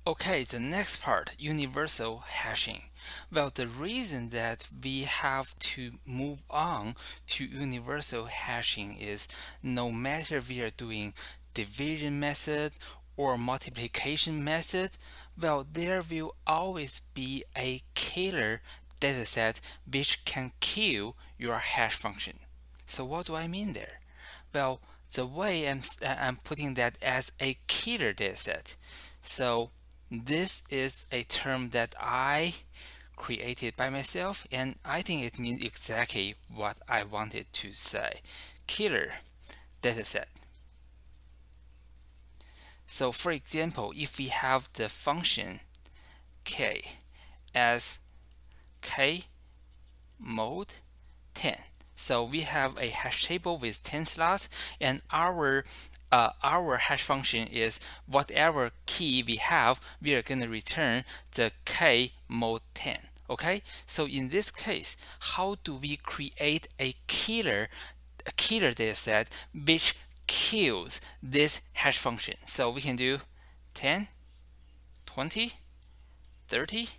Okay, the next part, universal hashing. Well, the reason that we have to move on to universal hashing is no matter we are doing division method or multiplication method, well, there will always be a killer dataset which can kill your hash function. So what do I mean there? Well, the way I'm putting that as a killer dataset. So this is a term that I created by myself, and I think it means exactly what I wanted to say. Killer dataset. So for example, if we have the function k as k mode 10. So we have a hash table with 10 slots, and our hash function is whatever key we have, we are going to return the k mode 10. Okay, so in this case, how do we create a killer data set which kills this hash function? So we can do 10, 20, 30,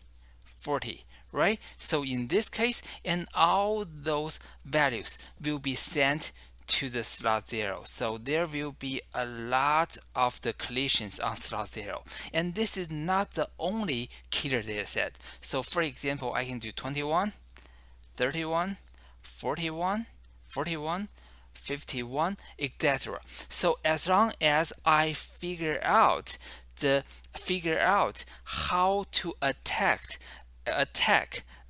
40, right? So in this case, and all those values will be sent to the slot 0. So there will be a lot of the collisions on slot 0. And this is not the only killer data set. So for example, I can do 21, 31, 41, 41, 51, etc. So as long as I figure out how to attack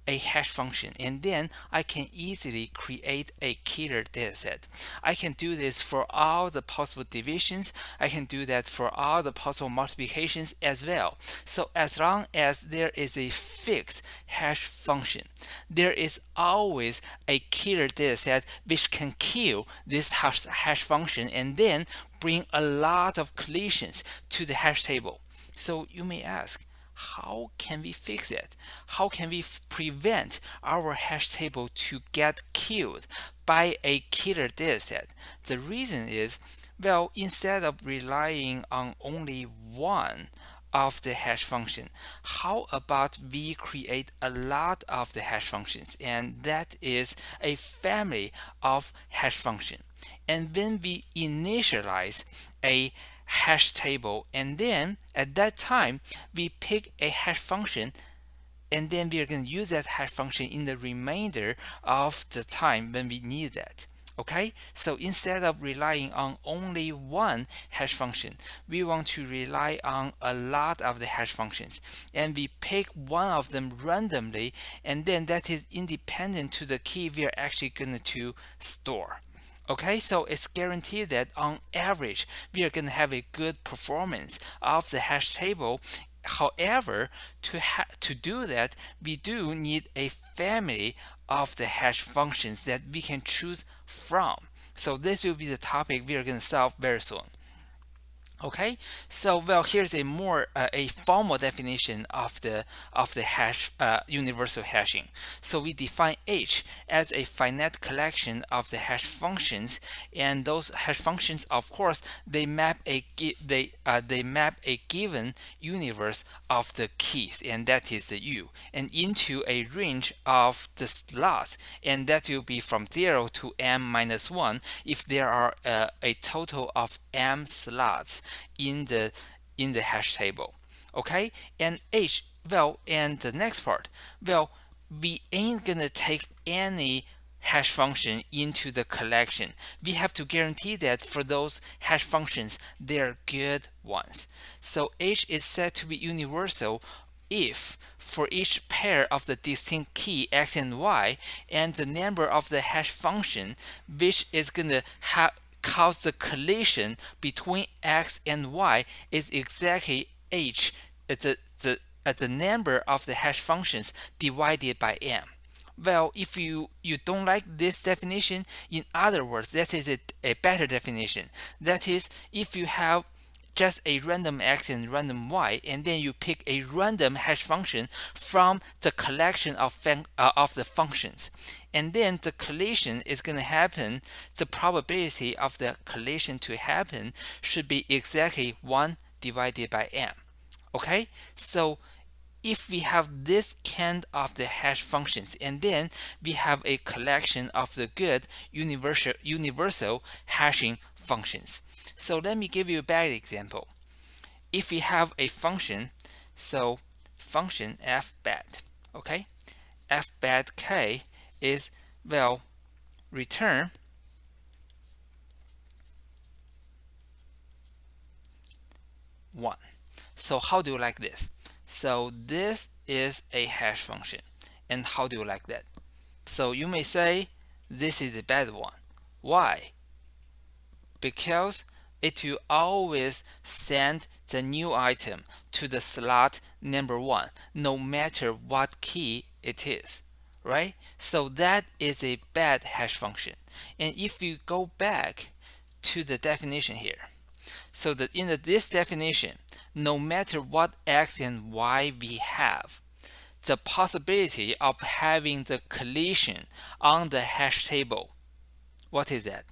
a hash function, and then I can easily create a killer dataset. I can do this for all the possible divisions. I can do that for all the possible multiplications as well. So as long as there is a fixed hash function, there is always a killer dataset which can kill this hash function and then bring a lot of collisions to the hash table. So you may ask, how can we fix it? How can we prevent our hash table to get killed by a killer dataset? The reason is, well, instead of relying on only one of the hash function, how about we create a lot of the hash functions, and that is a family of hash function. And when we initialize a hash table, and then at that time we pick a hash function, and then we are going to use that hash function in the remainder of the time when we need that. Okay, so instead of relying on only one hash function, we want to rely on a lot of the hash functions, and we pick one of them randomly, and then that is independent to the key we are actually going to store. Okay, so it's guaranteed that on average we are going to have a good performance of the hash table. However, to do that, we do need a family of the hash functions that we can choose from. So this will be the topic we are going to solve very soon. Okay, so well, here's a formal definition of the hash universal hashing. So we define H as a finite collection of the hash functions, and those hash functions, of course, they map a given universe of the keys, and that is the U, and into a range of the slots, and that will be from 0 to m minus 1 if there are a total of m slots in the hash table. Okay, and H, well, and the next part, well, we ain't gonna take any hash function into the collection. We have to guarantee that for those hash functions, they're good ones. So H is said to be universal if for each pair of the distinct key x and y, and the number of the hash function which is going to cause the collision between x and y is exactly h, the number of the hash functions divided by m. Well, if you don't like this definition, in other words, that is a better definition. That is, if you have just a random x and random y, and then you pick a random hash function from the collection of the functions, and then the collision is going to happen. The probability of the collision to happen should be exactly 1 divided by m. Okay, so if we have this kind of the hash functions, and then we have a collection of the good universal hashing functions. So let me give you a bad example. If we have a function, so function fbat, okay, fbat k is, well, return one. So how do you like this? So this is a hash function, and how do you like that? So you may say this is a bad one. Why? Because it will always send the new item to the slot number 1, no matter what key it is, right? So that is a bad hash function. And if you go back to the definition here, so that in this definition, no matter what x and y we have, the possibility of having the collision on the hash table, what is that?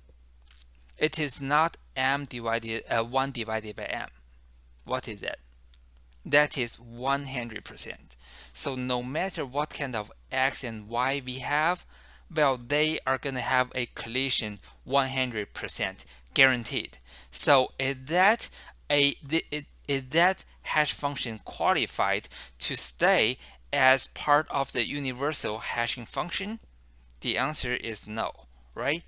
It is not 1 divided by m. What is that? That is 100%. So no matter what kind of x and y we have, well, they are going to have a collision 100% guaranteed. So is that hash function qualified to stay as part of the universal hashing function? The answer is no, right?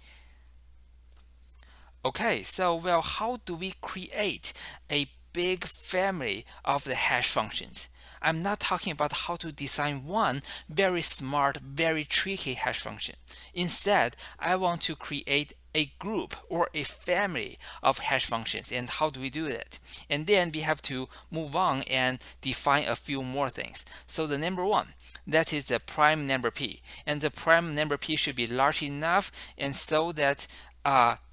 Okay, so well, how do we create a big family of the hash functions? I'm not talking about how to design one very smart, very tricky hash function. Instead, I want to create a group or a family of hash functions. And how do we do that? And then we have to move on and define a few more things. So the number one, that is the prime number p. And the prime number p should be large enough and so that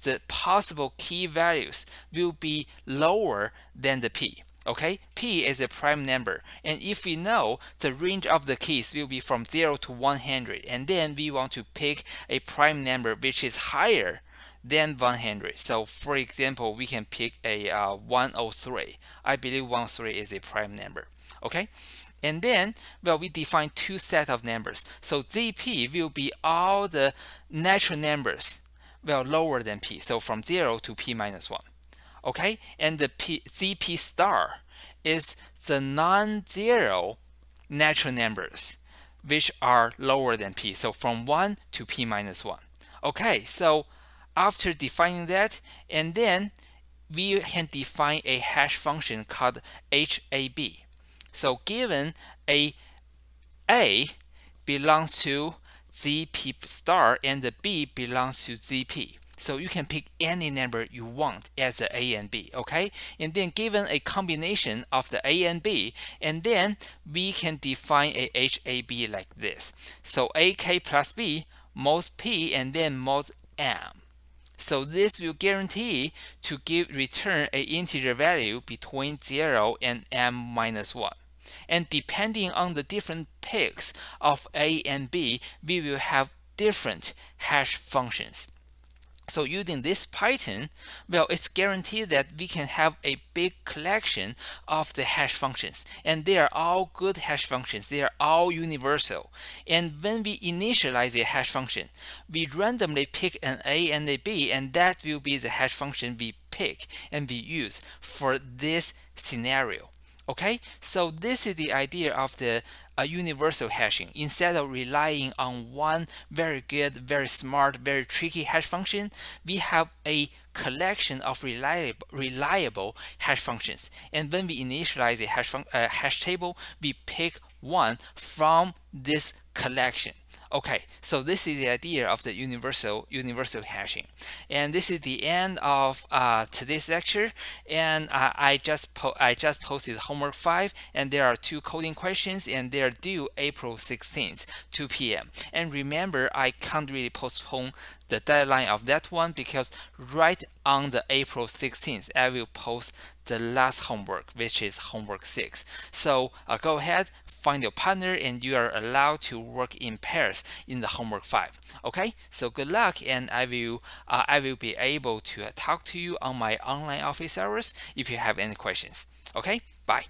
the possible key values will be lower than the p. Okay, p is a prime number, and if we know the range of the keys will be from 0 to 100, and then we want to pick a prime number which is higher than 100. So for example, we can pick a 103. I believe 103 is a prime number. Okay, and then, well, we define two sets of numbers. So zp will be all the natural numbers, well, lower than p, so from 0 to p minus 1. Okay, and the zp star is the non-zero natural numbers which are lower than p, so from 1 to p minus 1. Okay, so after defining that, and then we can define a hash function called HAB. So given a belongs to zp star and the b belongs to zp, so you can pick any number you want as the a and b, okay? And then given a combination of the a and b, and then we can define a HAB like this. So ak plus b mod p and then mod m. So this will guarantee to return an integer value between 0 and m minus 1. And depending on the different picks of a and b, we will have different hash functions. So using this Python, well, it's guaranteed that we can have a big collection of the hash functions, and they are all good hash functions. They are all universal. And when we initialize a hash function, we randomly pick an a and a b, and that will be the hash function we pick and we use for this scenario. Okay, so this is the idea of the universal hashing. Instead of relying on one very good, very smart, very tricky hash function, we have a collection of reliable hash functions. And when we initialize a hash table, we pick one from this collection. Okay, so this is the idea of the universal hashing, and this is the end of today's lecture. And I just posted homework 5, and there are 2 coding questions, and they are due April 16th, 2 p.m. And remember, I can't really postpone the deadline of that one because right on the April 16th, I will post the last homework, which is homework 6. So go ahead, find your partner, and you are allowed to work in pairs in the homework 5. Okay, so good luck, and I will be able to talk to you on my online office hours if you have any questions. Okay, bye.